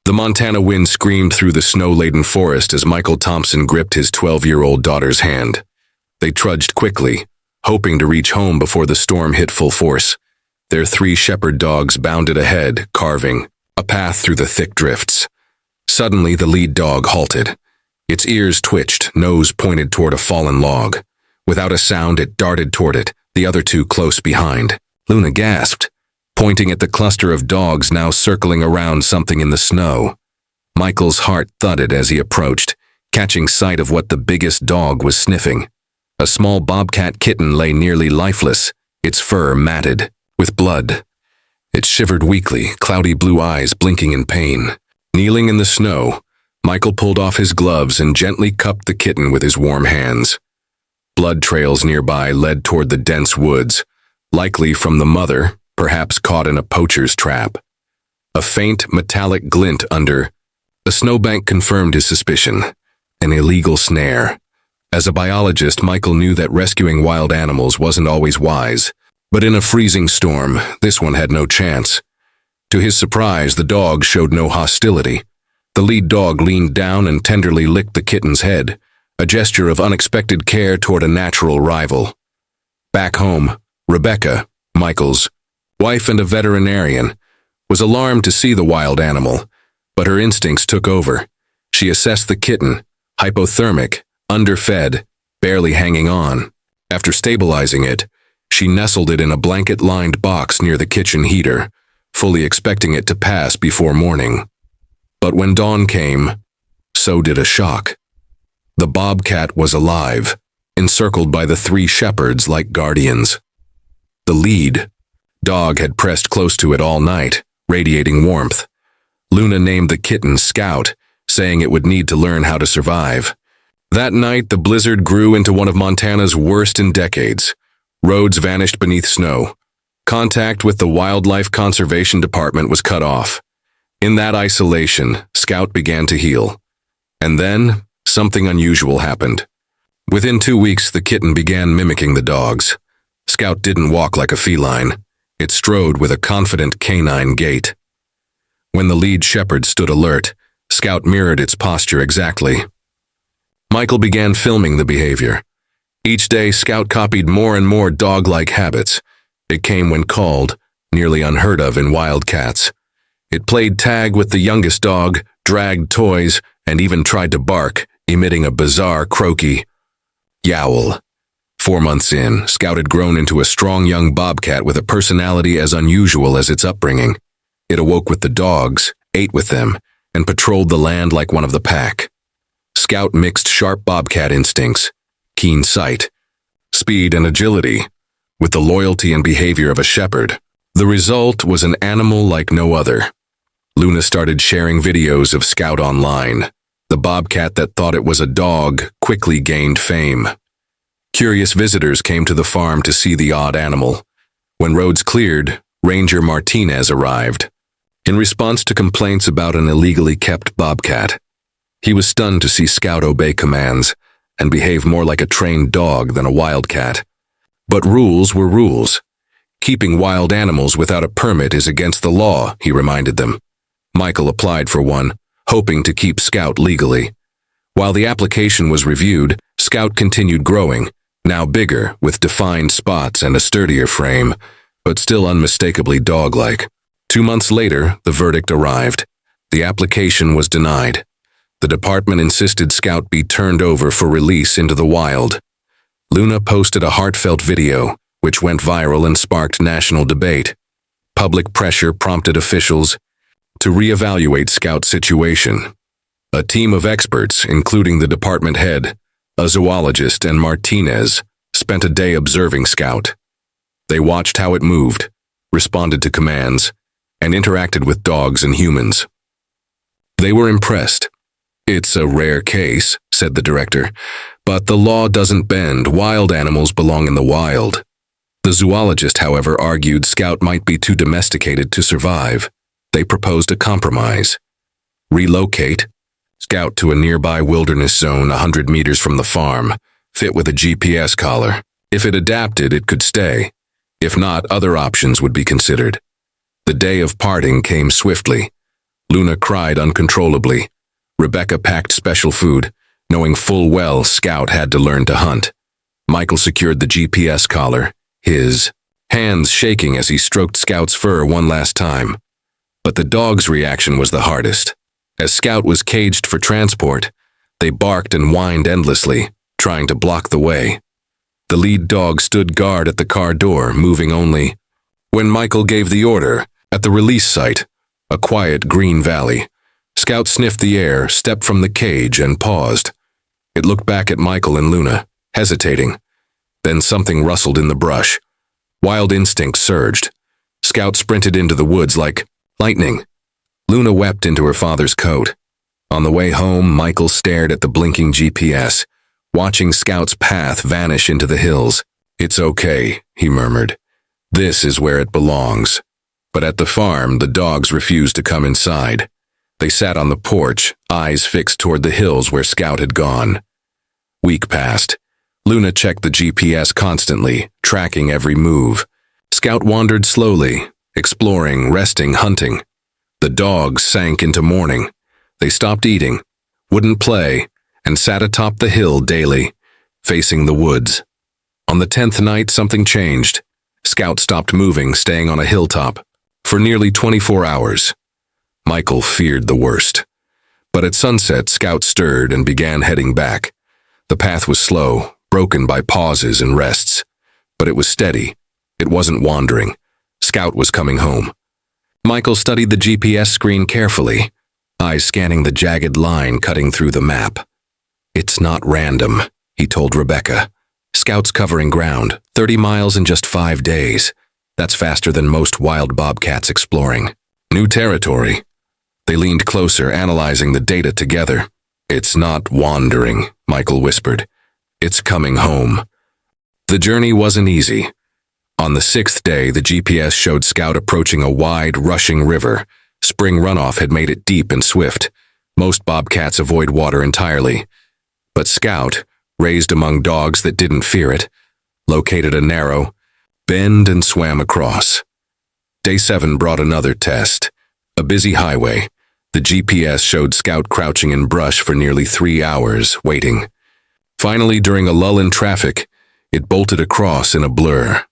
The Montana wind screamed through the snow-laden forest as Michael Thompson gripped his 12-year-old daughter's hand. They trudged quickly, hoping to reach home before the storm hit full force. Their 3 shepherd dogs bounded ahead, carving a path through the thick drifts. Suddenly, the lead dog halted. Its ears twitched, nose pointed toward a fallen log. Without a sound, it darted toward it, the other 2 close behind. Luna gasped, pointing at the cluster of dogs now circling around something in the snow. Michael's heart thudded as he approached, catching sight of what the biggest dog was sniffing. A small bobcat kitten lay nearly lifeless, its fur matted with blood. It shivered weakly, cloudy blue eyes blinking in pain. Kneeling in the snow, Michael pulled off his gloves and gently cupped the kitten with his warm hands. Blood trails nearby led toward the dense woods, likely from the mother, perhaps caught in a poacher's trap. A faint, metallic glint under a snowbank confirmed his suspicion. An illegal snare. As a biologist, Michael knew that rescuing wild animals wasn't always wise, but in a freezing storm, this one had no chance. To his surprise, the dog showed no hostility. The lead dog leaned down and tenderly licked the kitten's head, a gesture of unexpected care toward a natural rival. Back home, Rebecca, Michael's wife and a veterinarian, was alarmed to see the wild animal, but her instincts took over. She assessed the kitten, hypothermic, underfed, barely hanging on. After stabilizing it, she nestled it in a blanket-lined box near the kitchen heater, fully expecting it to pass before morning. But when dawn came, so did a shock. The bobcat was alive, encircled by the 3 shepherds like guardians. The lead dog had pressed close to it all night, radiating warmth. Luna named the kitten Scout, saying it would need to learn how to survive. That night, the blizzard grew into one of Montana's worst in decades. Roads vanished beneath snow. Contact with the Wildlife Conservation Department was cut off. In that isolation, Scout began to heal. And then, something unusual happened. Within 2 weeks, the kitten began mimicking the dogs. Scout didn't walk like a feline. It strode with a confident canine gait. When the lead shepherd stood alert, Scout mirrored its posture exactly. Michael began filming the behavior. Each day, Scout copied more and more dog-like habits. It came when called, nearly unheard of in wildcats. It played tag with the youngest dog, dragged toys, and even tried to bark, emitting a bizarre croaky yowl. 4 months in, Scout had grown into a strong young bobcat with a personality as unusual as its upbringing. It awoke with the dogs, ate with them, and patrolled the land like one of the pack. Scout mixed sharp bobcat instincts, keen sight, speed and agility, with the loyalty and behavior of a shepherd. The result was an animal like no other. Luna started sharing videos of Scout online. The bobcat that thought it was a dog quickly gained fame. Curious visitors came to the farm to see the odd animal. When roads cleared, Ranger Martinez arrived. In response to complaints about an illegally kept bobcat, he was stunned to see Scout obey commands and behave more like a trained dog than a wildcat. But rules were rules. Keeping wild animals without a permit is against the law, he reminded them. Michael applied for one, hoping to keep Scout legally. While the application was reviewed, Scout continued growing, now bigger, with defined spots and a sturdier frame, but still unmistakably dog-like. 2 months later, the verdict arrived. The application was denied. The department insisted Scout be turned over for release into the wild. Luna posted a heartfelt video, which went viral and sparked national debate. Public pressure prompted officials to reevaluate Scout's situation. A team of experts, including the department head, a zoologist, and Martinez, spent a day observing Scout. They watched how it moved, responded to commands, and interacted with dogs and humans. They were impressed. "It's a rare case," said the director, "but the law doesn't bend. Wild animals belong in the wild." The zoologist, however, argued Scout might be too domesticated to survive. They proposed a compromise. Relocate Scout to a nearby wilderness zone 100 meters from the farm, fit with a GPS collar. If it adapted, it could stay. If not, other options would be considered. The day of parting came swiftly. Luna cried uncontrollably. Rebecca packed special food, knowing full well Scout had to learn to hunt. Michael secured the GPS collar, his hands shaking as he stroked Scout's fur one last time. But the dog's reaction was the hardest. As Scout was caged for transport, they barked and whined endlessly, trying to block the way. The lead dog stood guard at the car door, moving only when Michael gave the order. At the release site, a quiet green valley, Scout sniffed the air, stepped from the cage, and paused. It looked back at Michael and Luna, hesitating. Then something rustled in the brush. Wild instinct surged. Scout sprinted into the woods like lightning. Luna wept into her father's coat. On the way home, Michael stared at the blinking GPS, watching Scout's path vanish into the hills. "It's okay," he murmured. "This is where it belongs." But at the farm, the dogs refused to come inside. They sat on the porch, eyes fixed toward the hills where Scout had gone. Week passed. Luna checked the GPS constantly, tracking every move. Scout wandered slowly, exploring, resting, hunting. The dogs sank into mourning. They stopped eating, wouldn't play, and sat atop the hill daily, facing the woods. On the 10th night, something changed. Scout stopped moving, staying on a hilltop for nearly 24 hours. Michael feared the worst. But at sunset, Scout stirred and began heading back. The path was slow, broken by pauses and rests. But it was steady. It wasn't wandering. Scout was coming home. Michael studied the GPS screen carefully, eyes scanning the jagged line cutting through the map. "It's not random," he told Rebecca. "Scout's covering ground, 30 miles in just 5 days. That's faster than most wild bobcats exploring. New territory." They leaned closer, analyzing the data together. "It's not wandering," Michael whispered. "It's coming home." The journey wasn't easy. On the 6th day, the GPS showed Scout approaching a wide, rushing river. Spring runoff had made it deep and swift. Most bobcats avoid water entirely. But Scout, raised among dogs that didn't fear it, located a narrow bend and swam across. Day 7 brought another test. A busy highway. The GPS showed Scout crouching in brush for nearly 3 hours, waiting. Finally, during a lull in traffic, it bolted across in a blur.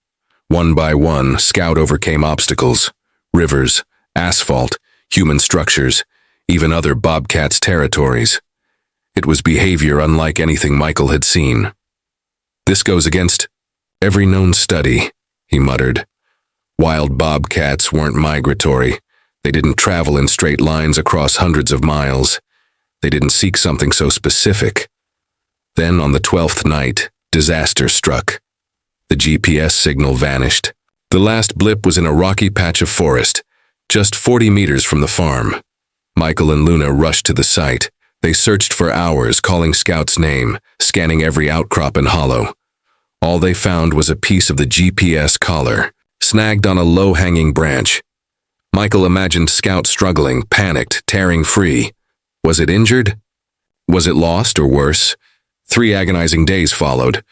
One by one, Scout overcame obstacles, rivers, asphalt, human structures, even other bobcats' territories. It was behavior unlike anything Michael had seen. "This goes against every known study," he muttered. Wild bobcats weren't migratory. They didn't travel in straight lines across hundreds of miles. They didn't seek something so specific. Then, on the 12th night, disaster struck. The GPS signal vanished. The last blip was in a rocky patch of forest, just 40 meters from the farm. Michael and Luna rushed to the site. They searched for hours, calling Scout's name, scanning every outcrop and hollow. All they found was a piece of the GPS collar, snagged on a low-hanging branch. Michael imagined Scout struggling, panicked, tearing free. Was it injured? Was it lost, or worse? 3 agonizing days followed.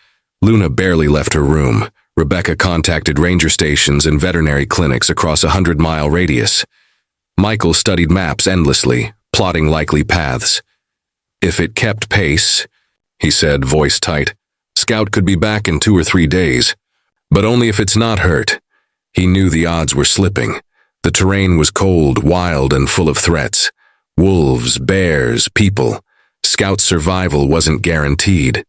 Luna barely left her room. Rebecca contacted ranger stations and veterinary clinics across a 100-mile radius. Michael studied maps endlessly, plotting likely paths. "If it kept pace," he said, voice tight, "Scout could be back in 2 or 3 days. But only if it's not hurt." He knew the odds were slipping. The terrain was cold, wild, and full of threats. Wolves, bears, people. Scout's survival wasn't guaranteed.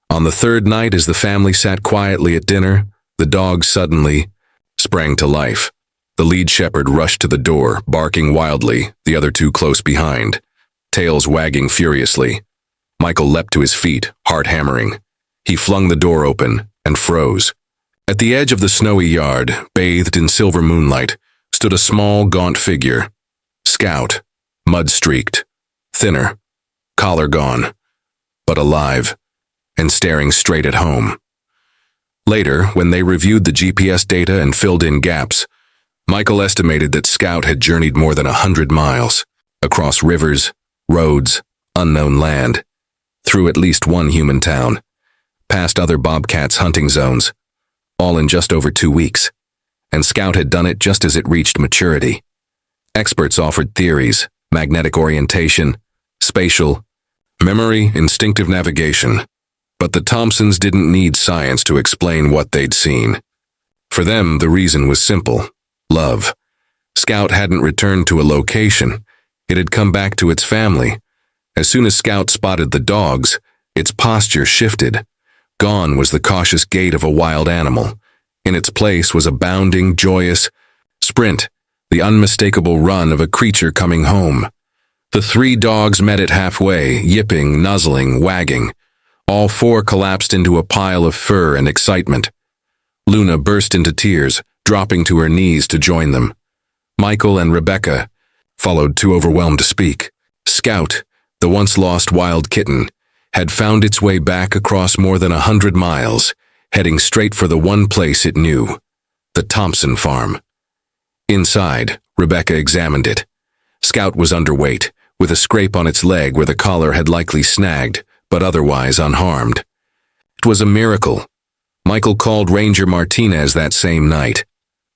On the 3rd night, as the family sat quietly at dinner, the dog suddenly sprang to life. The lead shepherd rushed to the door, barking wildly, the other 2 close behind, tails wagging furiously. Michael leapt to his feet, heart hammering. He flung the door open and froze. At the edge of the snowy yard, bathed in silver moonlight, stood a small, gaunt figure. Scout, mud-streaked, thinner, collar gone, but alive, and staring straight at home. Later, when they reviewed the GPS data and filled in gaps, Michael estimated that Scout had journeyed more than 100 miles, across rivers, roads, unknown land, through at least one human town, past other bobcats' hunting zones, all in just over 2 weeks. And Scout had done it just as it reached maturity. Experts offered theories: magnetic orientation, spatial, memory, instinctive navigation. But the Thompsons didn't need science to explain what they'd seen. For them, the reason was simple: love. Scout hadn't returned to a location. It had come back to its family. As soon as Scout spotted the dogs, its posture shifted. Gone was the cautious gait of a wild animal. In its place was a bounding, joyous sprint, the unmistakable run of a creature coming home. The three dogs met it halfway, yipping, nuzzling, wagging. All four collapsed into a pile of fur and excitement. Luna burst into tears, dropping to her knees to join them. Michael and Rebecca followed, too overwhelmed to speak. Scout, the once lost wild kitten, had found its way back across more than 100 miles, heading straight for the one place it knew: the Thompson farm. Inside, Rebecca examined it. Scout was underweight, with a scrape on its leg where the collar had likely snagged, but otherwise unharmed. It was a miracle. Michael called Ranger Martinez that same night.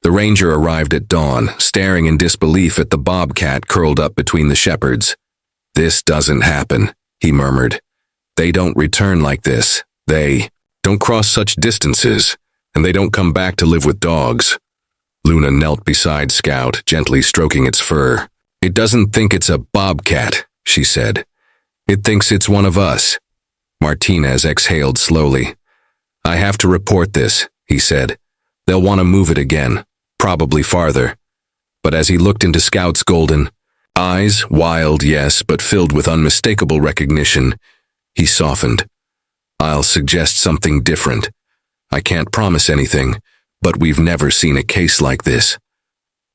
The ranger arrived at dawn, staring in disbelief at the bobcat curled up between the shepherds. "This doesn't happen," he murmured. "They don't return like this. They don't cross such distances, and they don't come back to live with dogs." Luna knelt beside Scout, gently stroking its fur. "It doesn't think it's a bobcat," she said. "It thinks it's one of us." Martinez exhaled slowly. "I have to report this," he said. "They'll want to move it again, probably farther." But as he looked into Scout's golden eyes, wild, yes, but filled with unmistakable recognition, he softened. "I'll suggest something different. I can't promise anything, but we've never seen a case like this."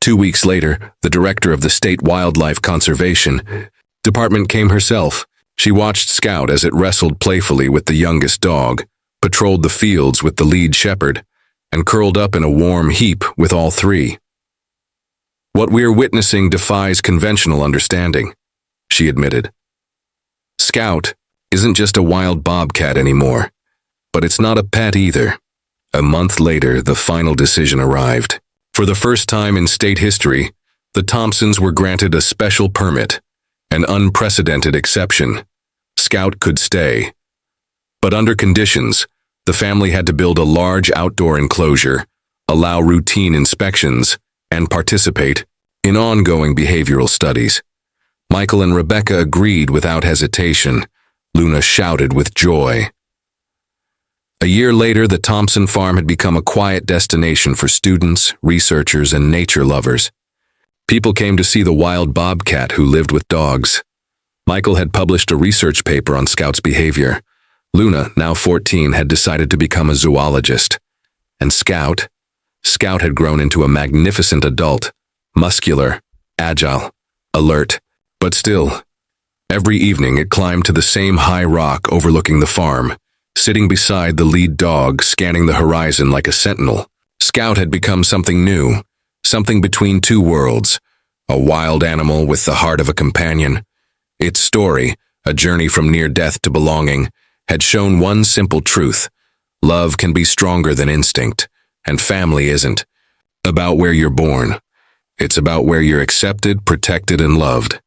2 weeks later, the director of the State Wildlife Conservation Department came herself. She watched Scout as it wrestled playfully with the youngest dog, patrolled the fields with the lead shepherd, and curled up in a warm heap with all three. "What we're witnessing defies conventional understanding," she admitted. "Scout isn't just a wild bobcat anymore, but it's not a pet either." A month later, the final decision arrived. For the first time in state history, the Thompsons were granted a special permit, an unprecedented exception. Scout could stay. But under conditions, the family had to build a large outdoor enclosure, allow routine inspections, and participate in ongoing behavioral studies. Michael and Rebecca agreed without hesitation. Luna shouted with joy. A year later, the Thompson farm had become a quiet destination for students, researchers, and nature lovers. People came to see the wild bobcat who lived with dogs. Michael had published a research paper on Scout's behavior. Luna, now 14, had decided to become a zoologist. And Scout had grown into a magnificent adult, muscular, agile, alert. But still, every evening it climbed to the same high rock overlooking the farm, sitting beside the lead dog, scanning the horizon like a sentinel. Scout had become something new, something between two worlds, a wild animal with the heart of a companion. Its story, a journey from near death to belonging, had shown one simple truth: love can be stronger than instinct, and family isn't about where you're born. It's about where you're accepted, protected, and loved.